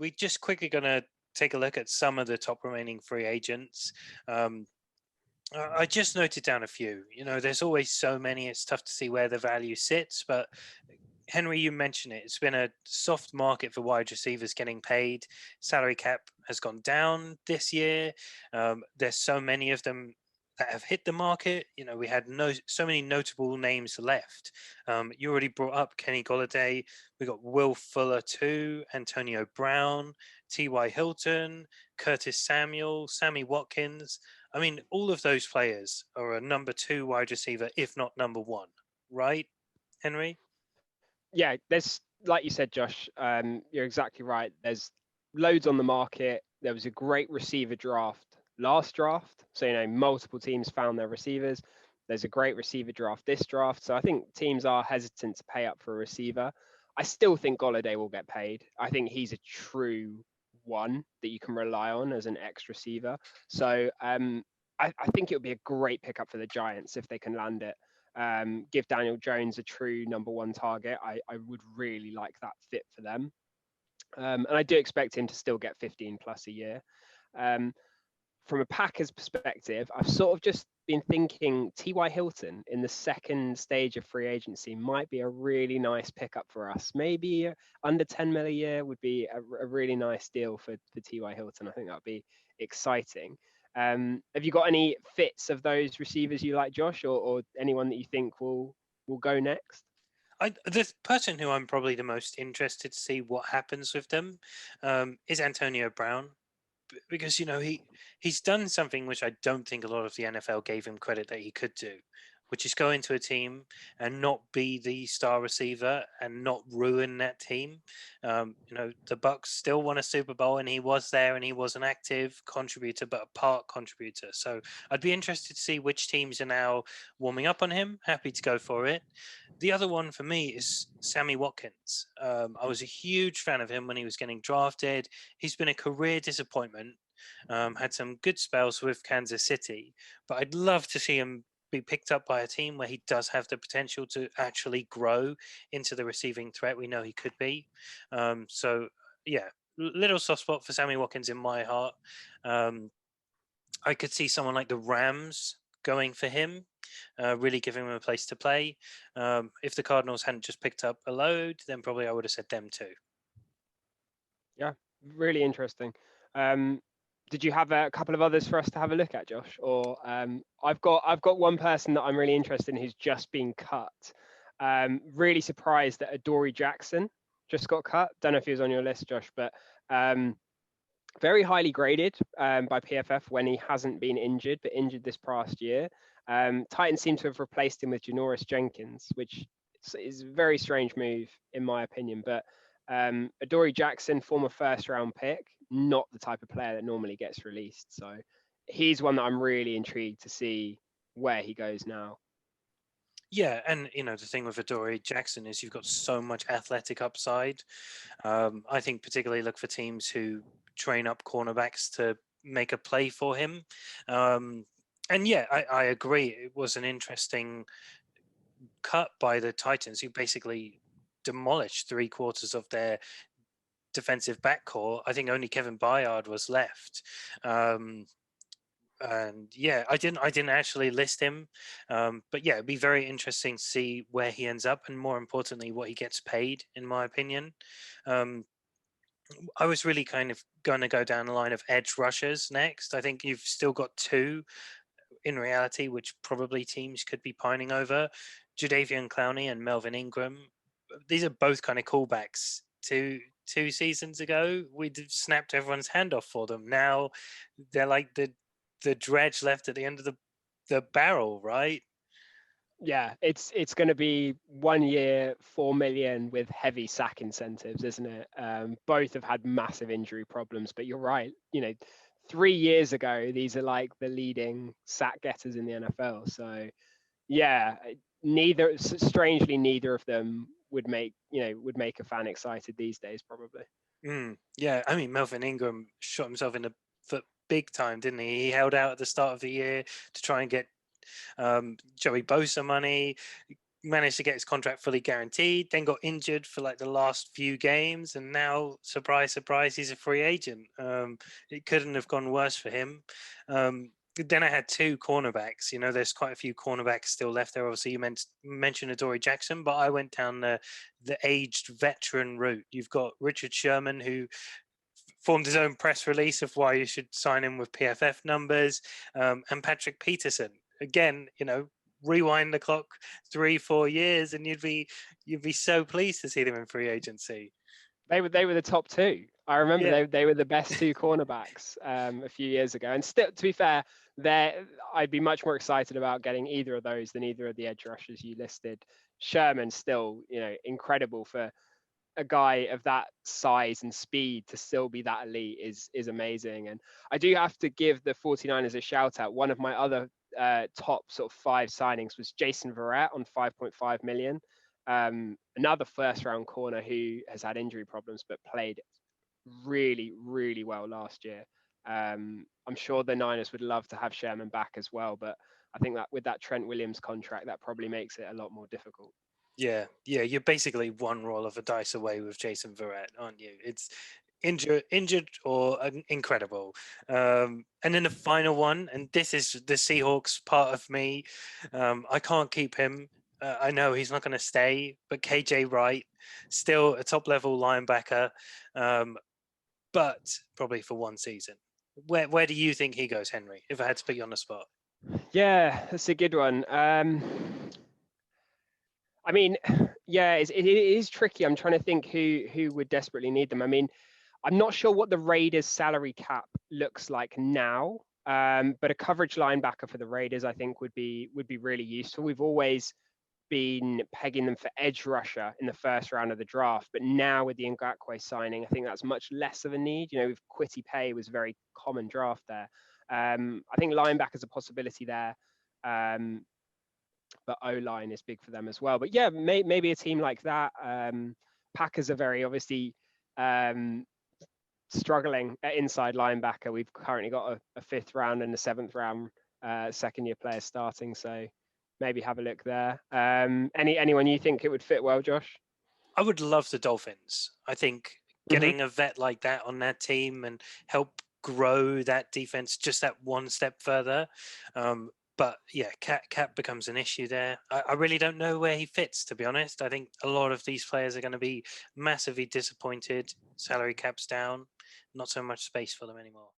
we're just quickly going to take a look at some of the top remaining free agents. I just noted down a few. There's always so many, it's tough to see where the value sits. But Henry, you mentioned it. It's been a soft market for wide receivers getting paid. Salary cap has gone down this year. There's so many of them that have hit the market. We had so many notable names left. You already brought up Kenny Golladay. We got Will Fuller too, Antonio Brown, T.Y. Hilton, Curtis Samuel, Sammy Watkins. I mean, all of those players are a number 2 wide receiver, if not number 1, right, Henry? Yeah, there's, like you said, Josh, you're exactly right. There's loads on the market. There was a great receiver draft last draft. So, multiple teams found their receivers. There's a great receiver draft this draft. So I think teams are hesitant to pay up for a receiver. I still think Golladay will get paid. I think he's a true one that you can rely on as an X receiver. So I think it would be a great pickup for the Giants if they can land it. Give Daniel Jones a true number 1 target. I would really like that fit for them. And I do expect him to still get 15 plus a year. From a Packers perspective, I've sort of just been thinking T.Y. Hilton in the second stage of free agency might be a really nice pickup for us. Maybe under 10 mil a year would be a really nice deal for T.Y. Hilton. I think that would be exciting. Have you got any fits of those receivers you like, Josh, or anyone that you think will go next? The person who I'm probably the most interested to see what happens with them is Antonio Brown, because he's done something which I don't think a lot of the NFL gave him credit that he could do, which is go into a team and not be the star receiver and not ruin that team. The Bucks still won a Super Bowl, and he was there, and he was an active contributor, but a part contributor. So I'd be interested to see which teams are now warming up on him. Happy to go for it. The other one for me is Sammy Watkins. I was a huge fan of him when he was getting drafted. He's been a career disappointment. Had some good spells with Kansas City, but I'd love to see him be picked up by a team where he does have the potential to actually grow into the receiving threat we know he could be. So, yeah, little soft spot for Sammy Watkins in my heart. I could see someone like the Rams going for him, really giving him a place to play. If the Cardinals hadn't just picked up a load, then probably I would have said them too. Yeah, really interesting. Did you have a couple of others for us to have a look at, Josh? Or I've got one person that I'm really interested in who's just been cut. Really surprised that Adoree Jackson just got cut. Don't know if he was on your list, Josh, but very highly graded by PFF when he hasn't been injured, but injured this past year. Titans seem to have replaced him with Janoris Jenkins, which is a very strange move in my opinion. But Adoree Jackson, former first round pick, not the type of player that normally gets released. So he's one that I'm really intrigued to see where he goes now. Yeah, and the thing with Adoree Jackson is you've got so much athletic upside. I think particularly look for teams who train up cornerbacks to make a play for him. And yeah, I agree. It was an interesting cut by the Titans, who basically demolished 3/4 of their defensive backcourt. I think only Kevin Byard was left. And yeah, I didn't actually list him, but yeah, it'd be very interesting to see where he ends up, and more importantly, what he gets paid. In my opinion, I was really kind of going to go down the line of edge rushers next. I think you've still got 2 in reality, which probably teams could be pining over: Jadeveon Clowney and Melvin Ingram. These are both kind of callbacks to 2 seasons ago. We snapped everyone's hand off for them. Now they're like the dredge left at the end of the barrel, right? Yeah, it's going to be 1 year, 4 million with heavy sack incentives, isn't it? Both have had massive injury problems, but you're right. 3 years ago, these are like the leading sack getters in the NFL. So, yeah, strangely, neither of them would make a fan excited these days, probably. Yeah, I mean, Melvin Ingram shot himself in the foot big time, didn't he? He held out at the start of the year to try and get Joey Bosa money, managed to get his contract fully guaranteed, then got injured for like the last few games, and now, surprise, surprise, he's a free agent. It couldn't have gone worse for him. Then I had two cornerbacks. You know, there's quite a few cornerbacks still left there. Obviously, you mentioned Adoree Jackson, but I went down the aged veteran route. You've got Richard Sherman, who formed his own press release of why you should sign him with PFF numbers, and Patrick Peterson. Again, you know, rewind the clock 3-4 years, and you'd be so pleased to see them in free agency. They were the top two. I remember Yeah. they were the best two cornerbacks a few years ago. And still, to be fair, I'd be much more excited about getting either of those than either of the edge rushers you listed. Sherman still, you know, incredible for a guy of that size and speed to still be that elite is amazing. And I do have to give the 49ers a shout out. One of my other top sort of 5 signings was Jason Verrett on 5.5 million. Another first round corner who has had injury problems but played really, really well last year. I'm sure the Niners would love to have Sherman back as well, but I think that with that Trent Williams contract, that probably makes it a lot more difficult. Yeah, you're basically one roll of a dice away with Jason Verrett, aren't you? It's injured or incredible. And then the final one, and this is the Seahawks part of me. I can't keep him. I know he's not going to stay, but KJ Wright, still a top level linebacker, but probably for one season. Where do you think he goes, Henry? If I had to put you on the spot. Yeah, that's a good one. I mean, yeah, it is tricky. I'm trying to think who would desperately need them. I mean, I'm not sure what the Raiders' salary cap looks like now, but a coverage linebacker for the Raiders, I think, would be really useful. We've always been pegging them for edge rusher in the first round of the draft, but now with the Ngakoue signing, I think that's much less of a need. You know, with Kwity Paye was a very common draft there. I think linebacker is a possibility there. But O-line is big for them as well. But yeah, maybe a team like that. Packers are very obviously struggling at inside linebacker. We've currently got a 5th round and a 7th round second-year player starting. So maybe have a look there. Anyone you think it would fit well, Josh? I would love the Dolphins. I think getting a vet like that on their team and help grow that defense just that one step further. But yeah, cap becomes an issue there. I really don't know where he fits, to be honest. I think a lot of these players are going to be massively disappointed. Salary cap's down, not so much space for them anymore.